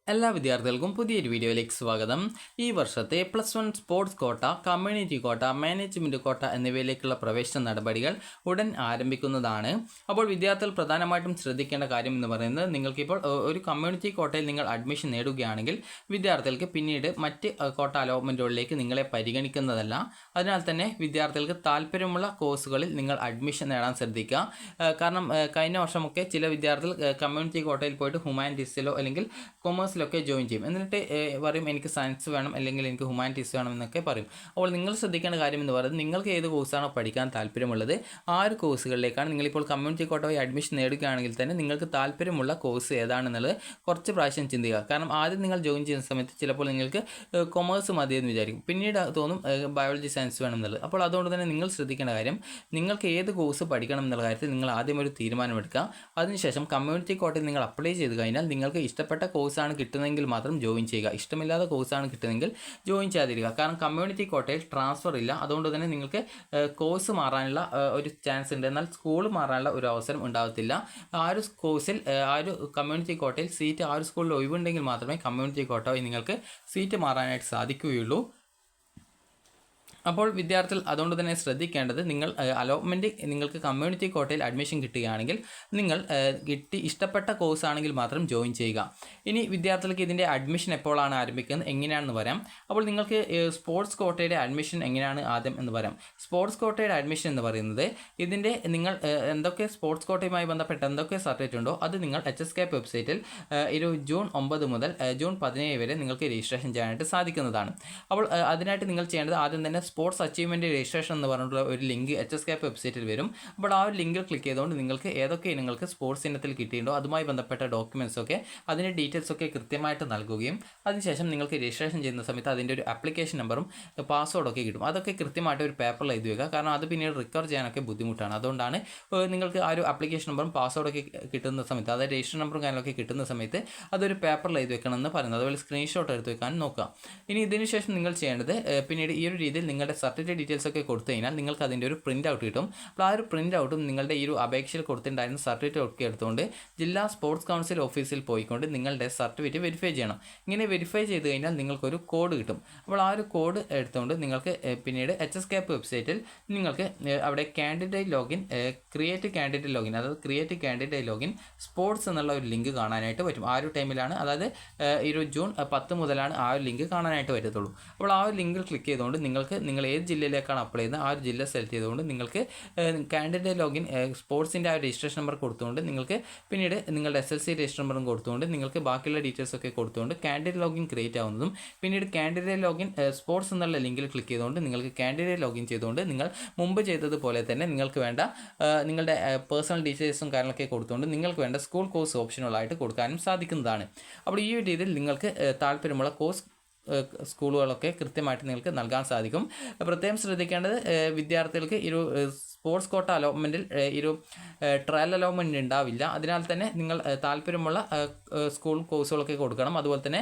എല്ലാ വിദ്യാർത്ഥികൾക്കും പുതിയൊരു വീഡിയോയിലേക്ക് സ്വാഗതം. ഈ വർഷത്തെ +1 sports quota, community quota, management കോട്ട എന്നിവയിലേക്കുള്ള പ്രവേശന നടപടികൾ ഉടൻ ആരംഭിക്കുന്നതാണ്. അപ്പോൾ വിദ്യാർത്ഥികൾ പ്രധാനമായിട്ടും ശ്രദ്ധിക്കേണ്ട കാര്യം എന്ന് പറയുന്നത്, നിങ്ങൾക്കിപ്പോൾ ഒരു കമ്മ്യൂണിറ്റി കോട്ടയിൽ നിങ്ങൾ അഡ്മിഷൻ നേടുകയാണെങ്കിൽ വിദ്യാർത്ഥികൾക്ക് പിന്നീട് മറ്റ് കോട്ട അലോട്ട്മെൻറ്റുകളിലേക്ക് നിങ്ങളെ പരിഗണിക്കുന്നതല്ല. അതിനാൽ തന്നെ വിദ്യാർത്ഥികൾക്ക് താല്പര്യമുള്ള കോഴ്സുകളിൽ നിങ്ങൾ അഡ്മിഷൻ നേടാൻ ശ്രദ്ധിക്കുക. കാരണം കഴിഞ്ഞ വർഷമൊക്കെ ചില വിദ്യാർത്ഥികൾ കമ്മ്യൂണിറ്റി കോട്ടയിൽ പോയിട്ട് ഹ്യൂമാനിറ്റീസിലോ അല്ലെങ്കിൽ കൊമേഴ്സിലൊക്കെ ജോയിൻ ചെയ്യും. എന്നിട്ട് പറയും എനിക്ക് സയൻസ് വേണം അല്ലെങ്കിൽ എനിക്ക് ഹ്യൂമാനിറ്റീസ് വേണം എന്നൊക്കെ പറയും. അപ്പോൾ നിങ്ങൾ ശ്രദ്ധിക്കേണ്ട കാര്യം എന്ന് പറയുന്നത്, നിങ്ങൾക്ക് ഏത് കോഴ്സാണോ പഠിക്കാൻ താല്പര്യമുള്ളത് ആ ഒരു കോഴ്സുകളിലേക്കാണ് നിങ്ങളിപ്പോൾ കമ്മ്യൂണിറ്റി കോട്ട വഴി അഡ്മിഷൻ നേടുകയാണെങ്കിൽ തന്നെ നിങ്ങൾക്ക് താല്പര്യമുള്ള കോഴ്സ് ഏതാണെന്നുള്ളത് കുറച്ച് പ്രാവശ്യം ചിന്തിക്കുക. കാരണം ആദ്യം നിങ്ങൾ ജോയിൻ ചെയ്യുന്ന സമയത്ത് ചിലപ്പോൾ നിങ്ങൾക്ക് കൊമേഴ്സ് മതിയെന്ന് വിചാരിക്കും, പിന്നീട് തോന്നും ബയോളജി സയൻസ് വേണം എന്നുള്ളത്. അപ്പോൾ അതുകൊണ്ട് തന്നെ നിങ്ങൾ ശ്രദ്ധിക്കേണ്ട കാര്യം, നിങ്ങൾക്ക് ഏത് കോഴ്സ് പഠിക്കണം എന്നുള്ള കാര്യത്തിൽ നിങ്ങൾ ആദ്യം ഒരു തീരുമാനമെടുക്കുക. അതിനുശേഷം കമ്മ്യൂണിറ്റി കോട്ടയിൽ നിങ്ങൾ അപ്ലൈ ചെയ്ത് കഴിഞ്ഞാൽ നിങ്ങൾക്ക് ഇഷ്ടപ്പെട്ട കോഴ്സാണ് കിട്ടുന്നതെങ്കിൽ മാത്രം ജോയിൻ ചെയ്യുക. ഇഷ്ടമില്ലാത്ത കോഴ്സാണ് കിട്ടുന്നതെങ്കിൽ ജോയിൻ ചെയ്യാതിരിക്കുക. കാരണം കമ്മ്യൂണിറ്റി കോട്ടയിൽ ട്രാൻസ്ഫർ ഇല്ല. അതുകൊണ്ട് തന്നെ നിങ്ങൾക്ക് കോഴ്സ് മാറാനുള്ള ഒരു ചാൻസ് ഉണ്ട്, എന്നാൽ സ്കൂൾ മാറാനുള്ള ഒരു അവസരം ഉണ്ടാകത്തില്ല. ആ ഒരു കോഴ്സിൽ ആ ഒരു കമ്മ്യൂണിറ്റി കോട്ടയിൽ സീറ്റ് ആ ഒരു സ്കൂളിൽ ഒഴിവുണ്ടെങ്കിൽ മാത്രമേ കമ്മ്യൂണിറ്റി കോട്ട വഴി നിങ്ങൾക്ക് സീറ്റ് മാറാനായിട്ട് സാധിക്കുകയുള്ളൂ. അപ്പോൾ വിദ്യാർത്ഥികൾ അതുകൊണ്ട് തന്നെ ശ്രദ്ധിക്കേണ്ടത്, നിങ്ങൾ അലോട്ട്മെൻറ്റ് നിങ്ങൾക്ക് കമ്മ്യൂണിറ്റി കോട്ടയിൽ അഡ്മിഷൻ കിട്ടുകയാണെങ്കിൽ നിങ്ങൾ ഇഷ്ടപ്പെട്ട കോഴ്സ് ആണെങ്കിൽ മാത്രം ജോയിൻ ചെയ്യുക. ഇനി വിദ്യാർത്ഥികൾക്ക് ഇതിൻ്റെ അഡ്മിഷൻ എപ്പോഴാണ് ആരംഭിക്കുന്നത്, എങ്ങനെയാണെന്ന് പറയാം. അപ്പോൾ നിങ്ങൾക്ക് സ്പോർട്സ് കോട്ടയുടെ അഡ്മിഷൻ എങ്ങനെയാണ് ആദ്യം എന്ന് പറയാം. സ്പോർട്സ് കോട്ടയുടെ അഡ്മിഷൻ എന്ന് പറയുന്നത്, ഇതിൻ്റെ നിങ്ങൾ എന്തൊക്കെ സ്പോർട്സ് കോട്ടയുമായി ബന്ധപ്പെട്ട് എന്തൊക്കെ സർട്ടിഫിക്കറ്റ് ഉണ്ടോ അത് നിങ്ങൾ HSCAP വെബ്സൈറ്റിൽ ജൂൺ 9 മുതൽ ജൂൺ 17 വരെ നിങ്ങൾക്ക് രജിസ്ട്രേഷൻ ചെയ്യാനായിട്ട് സാധിക്കുന്നതാണ്. അപ്പോൾ അതിനായിട്ട് നിങ്ങൾ ചെയ്യേണ്ടത്, ആദ്യം തന്നെ സ്പോർട്സ് അച്ചീവ്മെൻറ്റ് രജിസ്ട്രേഷൻ എന്ന് പറഞ്ഞിട്ടുള്ള ഒരു ലിങ്ക് HSCAP വെബ്സൈറ്റിൽ വരും. അപ്പോൾ ആ ഒരു ലിങ്കിൽ ക്ലിക്ക് ചെയ്തുകൊണ്ട് നിങ്ങൾക്ക് ഏതൊക്കെ ഇനങ്ങൾക്ക് സ്പോർട്സ് ഇനത്തിൽ കിട്ടിയിട്ടുണ്ടോ അതുമായി ബന്ധപ്പെട്ട ഡോക്യുമെൻറ്റ്സൊക്കെ അതിൻ്റെ ഡീറ്റെയിൽസൊക്കെ കൃത്യമായിട്ട് നൽകുകയും അതിനുശേഷം നിങ്ങൾക്ക് രജിസ്ട്രേഷൻ ചെയ്യുന്ന സമയത്ത് അതിൻ്റെ ഒരു ആപ്ലിക്കേഷൻ നമ്പറും പാസ്വേഡൊക്കെ കിട്ടും. അതൊക്കെ കൃത്യമായിട്ട് ഒരു പേപ്പറിൽ എഴുതി വയ്ക്കുക. കാരണം അത് പിന്നീട് റിക്കവർ ചെയ്യാനൊക്കെ ബുദ്ധിമുട്ടാണ്. അതുകൊണ്ടാണ് നിങ്ങൾക്ക് ആ ഒരു ആപ്ലിക്കേഷൻ നമ്പറും പാസ്വേഡൊക്കെ കിട്ടുന്ന സമയത്ത്, അതായത് രജിസ്റ്റർ നമ്പറും കാര്യങ്ങളൊക്കെ കിട്ടുന്ന സമയത്ത് അതൊരു പേപ്പറിൽ എഴുതി വെക്കണമെന്ന് പറയുന്നത്. അതുപോലെ സ്ക്രീൻഷോട്ട് എടുത്ത് വെക്കാൻ നോക്കുക. ഇനി ഇതിന് ശേഷം നിങ്ങൾ ചെയ്യേണ്ടത്, പിന്നീട് ഈ ഒരു രീതിയിൽ നിങ്ങളുടെ സർട്ടിഫിക്കറ്റ് ഡീറ്റെയിൽസ് ഒക്കെ കൊടുത്തു കഴിഞ്ഞാൽ നിങ്ങൾക്ക് അതിൻ്റെ ഒരു പ്രിൻ്റ് ഔട്ട് കിട്ടും. അപ്പോൾ ആ ഒരു പ്രിൻ്റ് ഔട്ടും നിങ്ങളുടെ ഈ ഒരു അപേക്ഷയിൽ കൊടുത്തിട്ടുണ്ടായിരുന്ന സർട്ടിഫിക്കറ്റ് ഒക്കെ എടുത്തുകൊണ്ട് ജില്ലാ സ്പോർട്സ് കൗൺസിൽ ഓഫീസിൽ പോയിക്കൊണ്ട് നിങ്ങളുടെ സർട്ടിഫിക്കറ്റ് വെരിഫൈ ചെയ്യണം. ഇങ്ങനെ വെരിഫൈ ചെയ്ത് കഴിഞ്ഞാൽ നിങ്ങൾക്കൊരു കോഡ് കിട്ടും. അപ്പോൾ ആ ഒരു കോഡ് എടുത്തുകൊണ്ട് നിങ്ങൾക്ക് പിന്നീട് HSCAP വെബ്സൈറ്റിൽ നിങ്ങൾക്ക് അവിടെ candidate login, create candidate login, അതായത് ക്രിയേറ്റ് കാൻഡിഡേറ്റ് ലോഗിൻ സ്പോർട്സ് എന്നുള്ള ഒരു ലിങ്ക് കാണാനായിട്ട് പറ്റും. ആ ഒരു ടൈമിലാണ്, അതായത് ജൂൺ 10 മുതലാണ് ആ ഒരു ലിങ്ക് കാണാനായിട്ട് പറ്റത്തുള്ളൂ. അപ്പോൾ ആ ഒരു ലിങ്കിൽ ക്ലിക്ക് ചെയ്തുകൊണ്ട് നിങ്ങൾ ഏത് ജില്ലയിലേക്കാണ് അപ്ലൈ ചെയ്യുന്നത് ആ ഒരു ജില്ല സെലക്ട് ചെയ്തുകൊണ്ട് നിങ്ങൾക്ക് കാൻഡിഡേറ്റ് ലോഗിൻ സ്പോർട്സിൻ്റെ ആ രജിസ്ട്രേഷൻ നമ്പർ കൊടുത്തുകൊണ്ട് നിങ്ങൾക്ക് പിന്നീട് നിങ്ങളുടെ SSLC രജിസ്റ്റർ നമ്പറും കൊടുത്തുകൊണ്ട് നിങ്ങൾക്ക് ബാക്കിയുള്ള ഡീറ്റെയിൽസ് ഒക്കെ കൊടുത്തുകൊണ്ട് കാൻഡിഡേറ്റ് ലോഗിൻ ക്രിയേറ്റ് ആവുന്നതും, പിന്നീട് കാൻഡിഡേറ്റ് ലോഗിൻ സ്പോർട്സ് എന്നുള്ള ലിങ്കിൽ ക്ലിക്ക് ചെയ്തുകൊണ്ട് നിങ്ങൾക്ക് കാൻഡിഡേറ്റ് ലോഗിൻ ചെയ്തുകൊണ്ട് നിങ്ങൾ മുമ്പ് ചെയ്തതുപോലെ തന്നെ നിങ്ങൾക്ക് വേണ്ട നിങ്ങളുടെ പേഴ്സണൽ ഡീറ്റെയിൽസും കാര്യങ്ങളൊക്കെ കൊടുത്തുകൊണ്ട് നിങ്ങൾക്ക് വേണ്ട സ്കൂൾ കോഴ്സ് ഓപ്ഷനുകളായിട്ട് കൊടുക്കാനും സാധിക്കുന്നതാണ്. അപ്പോൾ ഈ ഒരു രീതിയിൽ നിങ്ങൾക്ക് താല്പര്യമുള്ള കോഴ്സ് സ്കൂളുകളൊക്കെ കൃത്യമായിട്ട് നിങ്ങൾക്ക് നൽകാൻ സാധിക്കും. പ്രത്യേകം ശ്രദ്ധിക്കേണ്ടത്, വിദ്യാർത്ഥികൾക്ക് സ്പോർട്സ് കോട്ട അലോട്ട്മെൻറ്റിൽ ട്രയൽ അലോട്ട്മെൻറ്റ് ഉണ്ടാവില്ല. അതിനാൽ തന്നെ നിങ്ങൾ താല്പര്യമുള്ള സ്കൂൾ കോഴ്സുകളൊക്കെ കൊടുക്കണം. അതുപോലെ തന്നെ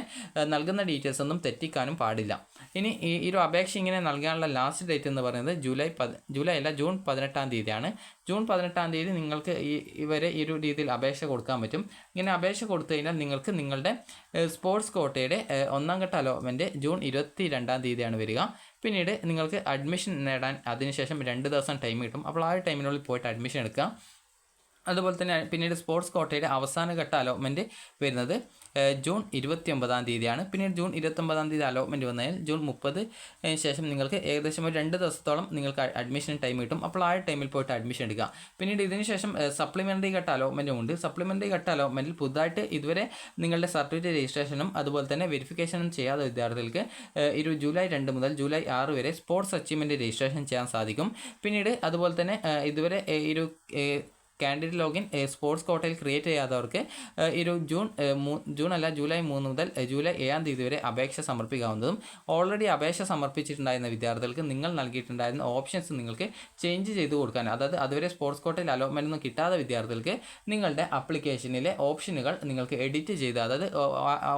നൽകുന്ന ഡീറ്റെയിൽസ് ഒന്നും തെറ്റിക്കാനും പാടില്ല. ഇനി ഈ അപേക്ഷ ഇങ്ങനെ നൽകാനുള്ള ലാസ്റ്റ് ഡേറ്റ് എന്ന് പറയുന്നത് ജൂൺ 18 തീയതിയാണ്. ജൂൺ 18 നിങ്ങൾക്ക് ഇവരെ ഈ ഒരു രീതിയിൽ അപേക്ഷ കൊടുക്കാൻ പറ്റും. ഇങ്ങനെ അപേക്ഷ കൊടുത്തു കഴിഞ്ഞാൽ നിങ്ങൾക്ക് നിങ്ങളുടെ സ്പോർട്സ് കോട്ടയുടെ 1ാം ഘട്ട അലോട്ട്മെൻറ്റ് ജൂൺ 22 തീയതിയാണ് വരിക. പിന്നീട് നിങ്ങൾക്ക് അഡ്മിഷൻ നേടാൻ അതിനുശേഷം 2 ദിവസം ടൈം കിട്ടും. അപ്പോൾ ആ ഒരു ടൈമിനുള്ളിൽ പോയിട്ട് അഡ്മിഷൻ എടുക്കുക. അതുപോലെ തന്നെ പിന്നീട് സ്പോർട്സ് കോട്ടയുടെ അവസാന ഘട്ട അലോട്ട്മെൻറ്റ് വരുന്നത് ജൂൺ 29 തീയതിയാണ്. പിന്നീട് ജൂൺ 29 തീയതി അലോട്ട്മെൻറ്റ് വന്നാൽ ജൂൺ 30 ശേഷം നിങ്ങൾക്ക് ഏകദേശം ഒരു 2 ദിവസത്തോളം നിങ്ങൾക്ക് അഡ്മിഷൻ ടൈം കിട്ടും. അപ്പോൾ ആ ടൈമിൽ പോയിട്ട് അഡ്മിഷൻ എടുക്കുക. പിന്നീട് ഇതിന് ശേഷം സപ്ലിമെൻ്ററി ഘട്ട അലോട്ട്മെൻറ്റും ഉണ്ട്. സപ്ലിമെൻ്ററി ഘട്ട അലോട്ട്മെൻറ്റിൽ പുതുതായിട്ട് ഇതുവരെ നിങ്ങളുടെ സർട്ടിഫിക്കറ്റ് രജിസ്ട്രേഷനും അതുപോലെ തന്നെ വെരിഫിക്കേഷനും ചെയ്യാത്ത വിദ്യാർത്ഥികൾക്ക് ജൂലൈ 2 മുതൽ ജൂലൈ 6 വരെ സ്പോർട്സ് അച്ചീവ്മെൻറ്റ് രജിസ്ട്രേഷൻ ചെയ്യാൻ സാധിക്കും. പിന്നീട് അതുപോലെ തന്നെ ഇതുവരെ കാൻഡിഡേറ്റ് ലോഗിൻ സ്പോർട്സ് കോട്ടയിൽ ക്രിയേറ്റ് ചെയ്യാത്തവർക്ക് ജൂലൈ 3 മുതൽ ജൂലൈ 7 തീയതി വരെ അപേക്ഷ സമർപ്പിക്കാവുന്നതും, ഓൾറെഡി അപേക്ഷ സമർപ്പിച്ചിട്ടുണ്ടായിരുന്ന വിദ്യാർത്ഥികൾക്ക് നിങ്ങൾ നൽകിയിട്ടുണ്ടായിരുന്ന ഓപ്ഷൻസ് നിങ്ങൾക്ക് ചേഞ്ച് ചെയ്ത് കൊടുക്കാൻ, അതായത് അതുവരെ സ്പോർട്സ് കോട്ടയിൽ അലോട്ട്മെൻ്റ് ഒന്നും കിട്ടാത്ത വിദ്യാർത്ഥികൾക്ക് നിങ്ങളുടെ ആപ്ലിക്കേഷനിലെ ഓപ്ഷനുകൾ നിങ്ങൾക്ക് എഡിറ്റ് ചെയ്ത്, അതായത്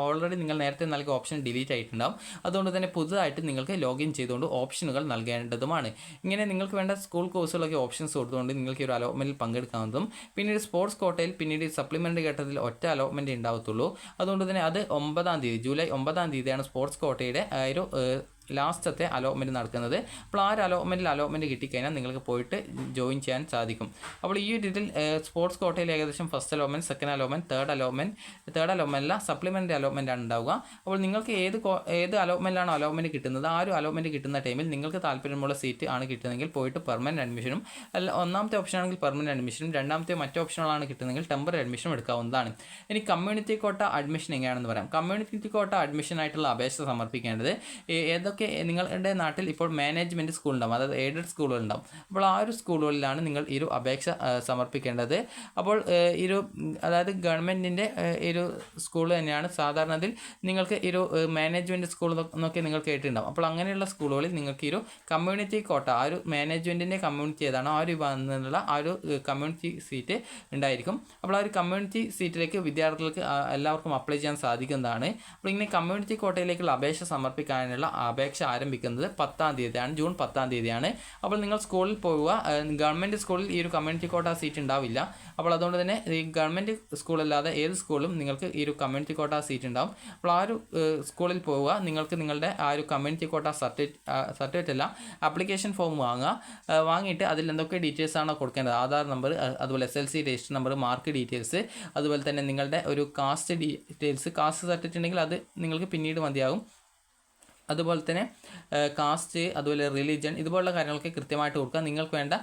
ഓൾറെഡി നിങ്ങൾ നേരത്തെ നൽകിയ ഓപ്ഷൻ ഡിലീറ്റ് ആയിട്ടുണ്ടാവും. അതുകൊണ്ട് തന്നെ പുതുതായിട്ട് നിങ്ങൾക്ക് ലോഗിൻ ചെയ്തുകൊണ്ട് ഓപ്ഷനുകൾ നൽകേണ്ടതുമാണ്. ഇങ്ങനെ നിങ്ങൾക്ക് വേണ്ട സ്കൂൾ കോഴ്സുകളൊക്കെ ഓപ്ഷൻസ് കൊടുത്തുകൊണ്ട് നിങ്ങൾക്ക് ഒരു അലോട്ട്മെൻറ്റിൽ പങ്കെടുക്കാവുന്നതും ഉണ്ടാകുന്നതും. പിന്നീട് സ്പോർട്സ് കോട്ടയിൽ പിന്നീട് സപ്ലിമെൻ്ററി ഘട്ടത്തിൽ ഒറ്റ അലോട്ട്മെൻറ്റ് ഉണ്ടാവത്തുള്ളൂ. അതുകൊണ്ട് തന്നെ അത് 9-ാം തീയതി ജൂലൈ 9-ാം തീയതിയാണ് സ്പോർട്സ് കോട്ടയുടെ ഒരു ലാസ്റ്റത്തെ അലോട്ട്മെൻറ്റ് നടക്കുന്നത്. അപ്പോൾ ആ ഒരു അലോട്ട്മെൻറ്റ് കിട്ടിക്കഴിഞ്ഞാൽ നിങ്ങൾക്ക് പോയിട്ട് ജോയിൻ ചെയ്യാൻ സാധിക്കും. അപ്പോൾ ഈ ഒരു ഇതിൽ സ്പോർട്സ് കോട്ടയിൽ ഏകദേശം ഫസ്റ്റ് അലോട്ട്മെൻറ്റ്, സെക്കൻഡ് അലോട്ട്മെൻറ്റ്, തേർഡ് അലോട്ട്മെൻറ്റ് സപ്ലിമെൻ്ററി അലോട്ട്മെൻറ്റാണ് ഉണ്ടാവുക. അപ്പോൾ നിങ്ങൾക്ക് ഏത് അലോട്ട്മെൻറ്റിലാണോ അലോട്ട്മെൻറ്റ് കിട്ടുന്നത് ആ ഒരു അലോട്ട്മെൻറ്റ് കിട്ടുന്ന ടൈമിൽ നിങ്ങൾക്ക് താല്പര്യമുള്ള സീറ്റ് ആണ് കിട്ടുന്നതെങ്കിൽ പോയിട്ട് പെർമനൻറ്റ് അഡ്മിഷനും, അല്ല ഒന്നാമത്തെ ഓപ്ഷൻ ആണെങ്കിൽ പെർമനൻറ്റ് അഡ്മിഷനും, രണ്ടാമത്തെ മറ്റു ഓപ്ഷനുകളാണ് കിട്ടുന്നതെങ്കിൽ ടെമ്പററി അഡ്മിഷനും എടുക്കാവുന്നതാണ്. ഇനി കമ്മ്യൂണിറ്റി കോട്ട അഡ്മിഷൻ എങ്ങനെയാണെന്ന് പറയാം. കമ്മ്യൂണിറ്റി കോട്ട അഡ്മിഷനായിട്ടുള്ള അപേക്ഷ സമർപ്പിക്കേണ്ടത് ഏതൊക്കെ നിങ്ങളുടെ നാട്ടിൽ ഇപ്പോൾ മാനേജ്മെൻറ്റ് സ്കൂൾ ഉണ്ടാവും, അതായത് എയ്ഡഡ് സ്കൂളുകൾ ഉണ്ടാവും. അപ്പോൾ ആ ഒരു സ്കൂളുകളിലാണ് നിങ്ങൾ ഈ ഒരു അപേക്ഷ സമർപ്പിക്കേണ്ടത്. അപ്പോൾ അതായത് ഗവൺമെൻറ്റിൻ്റെ ഒരു സ്കൂൾ തന്നെയാണ് സാധാരണത്തിൽ നിങ്ങൾക്ക് മാനേജ്മെൻറ്റ് സ്കൂൾ എന്നൊക്കെ നിങ്ങൾ കേട്ടിട്ടുണ്ടാവും. അപ്പോൾ അങ്ങനെയുള്ള സ്കൂളുകളിൽ നിങ്ങൾക്ക് കമ്മ്യൂണിറ്റി കോട്ട, ആ ഒരു മാനേജ്മെൻറ്റിൻ്റെ കമ്മ്യൂണിറ്റി ഏതാണോ ആ ഒരു വിഭാഗത്തിൽ നിന്നുള്ള ആ ഒരു കമ്മ്യൂണിറ്റി സീറ്റ് ഉണ്ടായിരിക്കും. അപ്പോൾ ആ ഒരു കമ്മ്യൂണിറ്റി സീറ്റിലേക്ക് വിദ്യാർത്ഥികൾക്ക് എല്ലാവർക്കും അപ്ലൈ ചെയ്യാൻ സാധിക്കുന്നതാണ്. അപ്പോൾ ഇങ്ങനെ കമ്മ്യൂണിറ്റി കോട്ടയിലേക്കുള്ള അപേക്ഷ സമർപ്പിക്കാനുള്ള അപേക്ഷ ആരംഭിക്കുന്നത് 10-ാം തീയതിയാണ്, ജൂൺ 10-ാം തീയതിയാണ്. അപ്പോൾ നിങ്ങൾ സ്കൂളിൽ പോവുക. ഗവൺമെൻറ് സ്കൂളിൽ ഈ ഒരു കമ്മ്യൂണിറ്റി കോട്ട സീറ്റ് ഉണ്ടാവില്ല. അപ്പോൾ അതുകൊണ്ട് തന്നെ ഈ ഗവൺമെൻറ് സ്കൂളല്ലാതെ ഏത് സ്കൂളിലും നിങ്ങൾക്ക് ഈ ഒരു കമ്മ്യൂണിറ്റി കോട്ട സീറ്റ് ഉണ്ടാവും. അപ്പോൾ ആ ഒരു സ്കൂളിൽ പോവുക. നിങ്ങൾക്ക് നിങ്ങളുടെ ആ ഒരു കമ്മ്യൂണിറ്റി കോട്ട സർട്ടിഫിക്കറ്റ് അല്ല ആപ്ലിക്കേഷൻ ഫോം വാങ്ങിയിട്ട് അതിൽ എന്തൊക്കെ ഡീറ്റെയിൽസ് ആണോ കൊടുക്കേണ്ടത്, ആധാർ നമ്പർ, അതുപോലെ SLC register number, mark details, അതുപോലെ തന്നെ നിങ്ങളുടെ ഒരു കാസ്റ്റ് ഡീറ്റെയിൽസ്, കാസ്റ്റ് സർട്ടിഫിക്കറ്റ് ഉണ്ടെങ്കിൽ അത് നിങ്ങൾക്ക് പിന്നീട് മതിയാകും. അതുപോലെ തന്നെ കാസ്റ്റ്, അതുപോലെ റിലീജിയൻ, ഇതുപോലുള്ള കാര്യങ്ങളൊക്കെ കൃത്യമായിട്ട് കൊടുക്കുക. നിങ്ങൾക്ക് വേണ്ട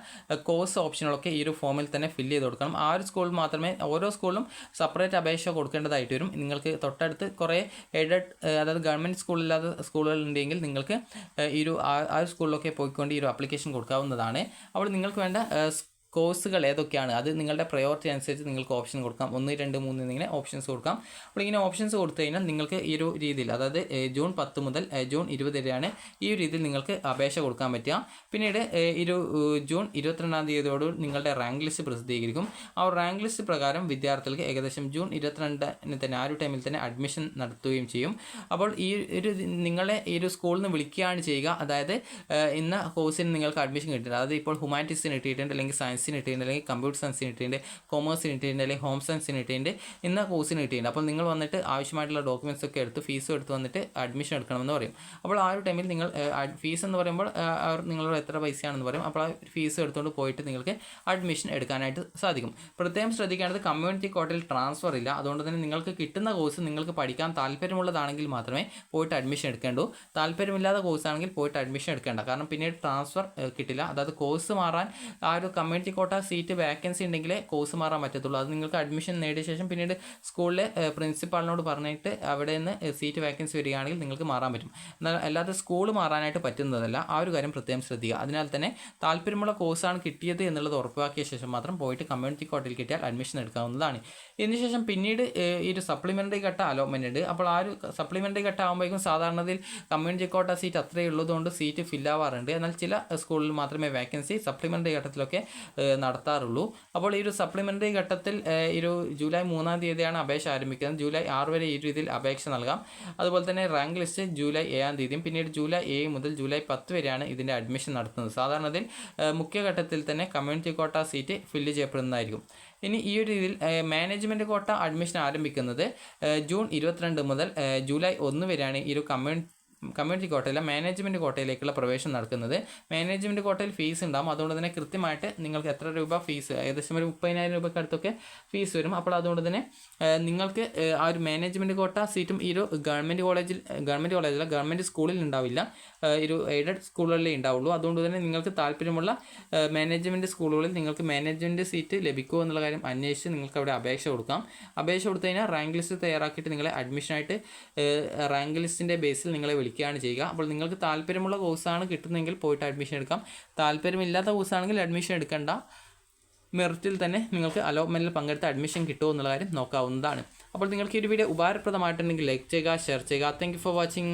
കോഴ്സ് ഓപ്ഷനുകളൊക്കെ ഈ ഒരു ഫോമിൽ തന്നെ ഫില്ല് ചെയ്ത് കൊടുക്കണം. ആ ഒരു സ്കൂളിൽ മാത്രമേ, ഓരോ സ്കൂളിലും സെപ്പറേറ്റ് അപേക്ഷ കൊടുക്കേണ്ടതായിട്ട് വരും. നിങ്ങൾക്ക് തൊട്ടടുത്ത് കുറേ എയ്ഡഡ്, അതായത് ഗവൺമെൻറ് സ്കൂളില്ലാത്ത സ്കൂളുകൾ ഉണ്ടെങ്കിൽ നിങ്ങൾക്ക് ആ ഒരു സ്കൂളിലൊക്കെ പോയിക്കൊണ്ട് ഈ ഒരു ആപ്ലിക്കേഷൻ കൊടുക്കാവുന്നതാണ്. അപ്പോൾ നിങ്ങൾക്ക് വേണ്ട കോഴ്സുകൾ ഏതൊക്കെയാണ് അത് നിങ്ങളുടെ പ്രയോറിറ്റി അനുസരിച്ച് നിങ്ങൾക്ക് ഓപ്ഷൻ കൊടുക്കാം. 1, 2, 3 എന്നിങ്ങനെ ഓപ്ഷൻസ് കൊടുക്കാം. അപ്പോൾ ഇങ്ങനെ ഓപ്ഷൻസ് കൊടുത്തു കഴിഞ്ഞാൽ നിങ്ങൾക്ക് ഈ ഒരു രീതിയിൽ, അതായത് ജൂൺ 10 മുതൽ ജൂൺ 20 വരെയാണ് ഈ ഒരു രീതിയിൽ നിങ്ങൾക്ക് അപേക്ഷ കൊടുക്കാൻ പറ്റുക. പിന്നീട് ജൂൺ 22-ാം തീയതിയോട് നിങ്ങളുടെ റാങ്ക് ലിസ്റ്റ് പ്രസിദ്ധീകരിക്കും. ആ റാങ്ക് ലിസ്റ്റ് പ്രകാരം വിദ്യാർത്ഥികൾക്ക് ഏകദേശം ജൂൺ 22-ന് തന്നെ ആ ഒരു ടൈമിൽ തന്നെ അഡ്മിഷൻ നടത്തുകയും ചെയ്യും. അപ്പോൾ നിങ്ങളെ ഈ ഒരു സ്കൂളിൽ നിന്ന് വിളിക്കുകയാണ് ചെയ്യുക. അതായത് ഇന്ന കോഴ്സിന് നിങ്ങൾക്ക് അഡ്മിഷൻ കിട്ടിയിട്ടുണ്ട്, അതായത് ഇപ്പോൾ ഹ്യൂമാനിറ്റീസിന് കിട്ടിയിട്ടുണ്ട്, അല്ലെങ്കിൽ സയൻസിന് കിട്ടിയിട്ടുണ്ട്, അല്ലെങ്കിൽ കമ്പ്യൂട്ടർ സയൻസിന് കിട്ടിയിട്ടുണ്ട്, കൊമേഴ്സിന് കിട്ടിയിട്ടുണ്ട്, അല്ലെങ്കിൽ ഹോം സയൻസിന് കിട്ടിയിട്ടുണ്ട്, ഇന്ന കോഴ്സിന് കിട്ടിയിട്ടുണ്ട്. അപ്പോൾ നിങ്ങൾ വന്നിട്ട് ആവശ്യമായിട്ടുള്ള ഡോക്യുമെൻറ്റ്സ് ഒക്കെ എടുത്ത് ഫീസും എടുത്ത് വന്നിട്ട് അഡ്മിഷൻ എടുക്കണമെന്ന് പറയും. അപ്പോൾ ആ ഒരു ടൈമിൽ നിങ്ങൾ ഫീസ് എന്ന് പറയുമ്പോൾ അവർ നിങ്ങളോട് എത്ര പൈസയാണെന്ന് പറയും. അപ്പോൾ ആ ഫീസ് എടുത്തുകൊണ്ട് പോയിട്ട് നിങ്ങൾക്ക് അഡ്മിഷൻ എടുക്കാനായിട്ട് സാധിക്കും. പ്രത്യേകം ശ്രദ്ധിക്കേണ്ടത് കമ്മ്യൂണിറ്റി കോട്ടയിൽ ട്രാൻസ്ഫർ ഇല്ല. അതുകൊണ്ട് തന്നെ നിങ്ങൾക്ക് കിട്ടുന്ന കോഴ്സ് നിങ്ങൾക്ക് പഠിക്കാൻ താല്പര്യമുള്ളതാണെങ്കിൽ മാത്രമേ പോയിട്ട് അഡ്മിഷൻ എടുക്കേണ്ടൂ. താല്പര്യമില്ലാത്ത കോഴ്സാണെങ്കിൽ പോയിട്ട് അഡ്മിഷൻ എടുക്കേണ്ട. കാരണം പിന്നീട് ട്രാൻസ്ഫർ കിട്ടില്ല. അതായത് കോഴ്സ് മാറാൻ ആ ഒരു കമ്മ്യൂണിറ്റി കോട്ട സീറ്റ് വേക്കൻസി ഉണ്ടെങ്കിലേ കോഴ്സ് മാറാൻ പറ്റത്തുള്ളൂ. അത് നിങ്ങൾക്ക് അഡ്മിഷൻ നേടിയ ശേഷം പിന്നീട് സ്കൂളിലെ പ്രിൻസിപ്പാളിനോട് പറഞ്ഞിട്ട് അവിടെ നിന്ന് സീറ്റ് വേക്കൻസി വരികയാണെങ്കിൽ നിങ്ങൾക്ക് മാറാൻ പറ്റും. എന്നാൽ അല്ലാതെ സ്കൂൾ മാറാനായിട്ട് പറ്റുന്നതല്ല. ആ ഒരു കാര്യം പ്രത്യേകം ശ്രദ്ധിക്കുക. അതിനാൽ തന്നെ താല്പര്യമുള്ള കോഴ്സാണ് കിട്ടിയത് എന്നുള്ളത് ഉറപ്പാക്കിയ ശേഷം മാത്രം പോയിട്ട് കമ്മ്യൂണിറ്റി കോട്ടയിൽ കിട്ടിയാൽ അഡ്മിഷൻ എടുക്കാവുന്നതാണ്. ഇതിനുശേഷം പിന്നീട് ഈ ഒരു സപ്ലിമെൻ്ററി ഘട്ട അലോട്ട്മെൻ്റ് ഉണ്ട്. അപ്പോൾ ആ ഒരു സപ്ലിമെൻ്ററി ഘട്ടം ആകുമ്പോഴേക്കും സാധാരണത്തിൽ കമ്മ്യൂണിറ്റി കോട്ട സീറ്റ് അത്രയേ ഉള്ളതുകൊണ്ട് സീറ്റ് ഫില്ലാവാറുണ്ട്. എന്നാൽ ചില സ്കൂളിൽ മാത്രമേ വേക്കൻസി സപ്ലിമെൻ്ററി ഘട്ടത്തിലൊക്കെ നടത്താറുള്ളൂ. അപ്പോൾ ഈ ഒരു സപ്ലിമെൻ്ററി ഘട്ടത്തിൽ ജൂലൈ 3-ാം തീയതിയാണ് അപേക്ഷ ആരംഭിക്കുന്നത്. ജൂലൈ 6 വരെ ഈ രീതിയിൽ അപേക്ഷ നൽകാം. അതുപോലെ തന്നെ റാങ്ക് ലിസ്റ്റ് ജൂലൈ 7-ാം തീയതിയും പിന്നീട് ജൂലൈ 7 മുതൽ ജൂലൈ 10 വരെയാണ് ഇതിൻ്റെ അഡ്മിഷൻ നടത്തുന്നത്. സാധാരണത്തിൽ മുഖ്യഘട്ടത്തിൽ തന്നെ കമ്മ്യൂണിറ്റി കോട്ട സീറ്റ് ഫില്ല് ചെയ്യപ്പെടുന്നതായിരിക്കും. ഇനി ഈ ഒരു രീതിയിൽ മാനേജ്മെൻറ്റ് കോട്ട അഡ്മിഷൻ ആരംഭിക്കുന്നത് ജൂൺ 22 മുതൽ ജൂലൈ 1 വരെയാണ് ഈ ഒരു കമ്മ്യൂണിറ്റി കോട്ടയിലെ മാനേജ്മെൻറ്റ് കോട്ടയിലേക്കുള്ള പ്രവേശനം നടക്കുന്നത്. മാനേജ്മെൻറ്റ് കോട്ടയിൽ ഫീസ് ഉണ്ടാകും. അതുകൊണ്ട് തന്നെ കൃത്യമായിട്ട് നിങ്ങൾക്ക് എത്ര രൂപ ഫീസ്, ഏകദേശം ഒരു 30,000 രൂപയ്ക്ക് അടുത്തൊക്കെ ഫീസ് വരും. അപ്പോൾ അതുകൊണ്ട് തന്നെ നിങ്ങൾക്ക് ആ ഒരു മാനേജ്മെൻറ്റ് കോട്ട സീറ്റും ഈ ഒരു ഗവൺമെൻറ് സ്കൂളിൽ ഉണ്ടാവില്ല. ഒരു എയ്ഡഡ് സ്കൂളുകളിലേ ഉണ്ടാവുള്ളൂ. അതുകൊണ്ട് തന്നെ നിങ്ങൾക്ക് താല്പര്യമുള്ള മാനേജ്മെൻറ്റ് സ്കൂളുകളിൽ നിങ്ങൾക്ക് മാനേജ്മെൻറ്റ് സീറ്റ് ലഭിക്കുമോ എന്നുള്ള കാര്യം അന്വേഷിച്ച് നിങ്ങൾക്ക് അവിടെ അപേക്ഷ കൊടുക്കാം. അപേക്ഷ കൊടുത്തു കഴിഞ്ഞാൽ റാങ്ക് ലിസ്റ്റ് തയ്യാറാക്കിയിട്ട് നിങ്ങളെ അഡ്മിഷനായിട്ട് റാങ്ക് ലിസ്റ്റിൻ്റെ ബേസിൽ നിങ്ങളെ വിളിക്കുകയാണ് ചെയ്യുക. അപ്പോൾ നിങ്ങൾക്ക് താല്പര്യമുള്ള കോഴ്സാണ് കിട്ടുന്നതെങ്കിൽ പോയിട്ട് അഡ്മിഷൻ എടുക്കാം. താല്പര്യമില്ലാത്ത കോഴ്സാണെങ്കിൽ അഡ്മിഷൻ എടുക്കേണ്ട. മെറിറ്റിൽ തന്നെ നിങ്ങൾക്ക് അലോട്ട്മെൻറ്റിൽ പങ്കെടുത്ത് അഡ്മിഷൻ കിട്ടുമോ എന്നുള്ള കാര്യം നോക്കാവുന്നതാണ്. അപ്പോൾ നിങ്ങൾക്ക് ഈ ഒരു വീഡിയോ ഉപകാരപ്രദമായിട്ടുണ്ടെങ്കിൽ ലൈക്ക് ചെയ്യുക, ഷെയർ ചെയ്യുക. Thank you for watching.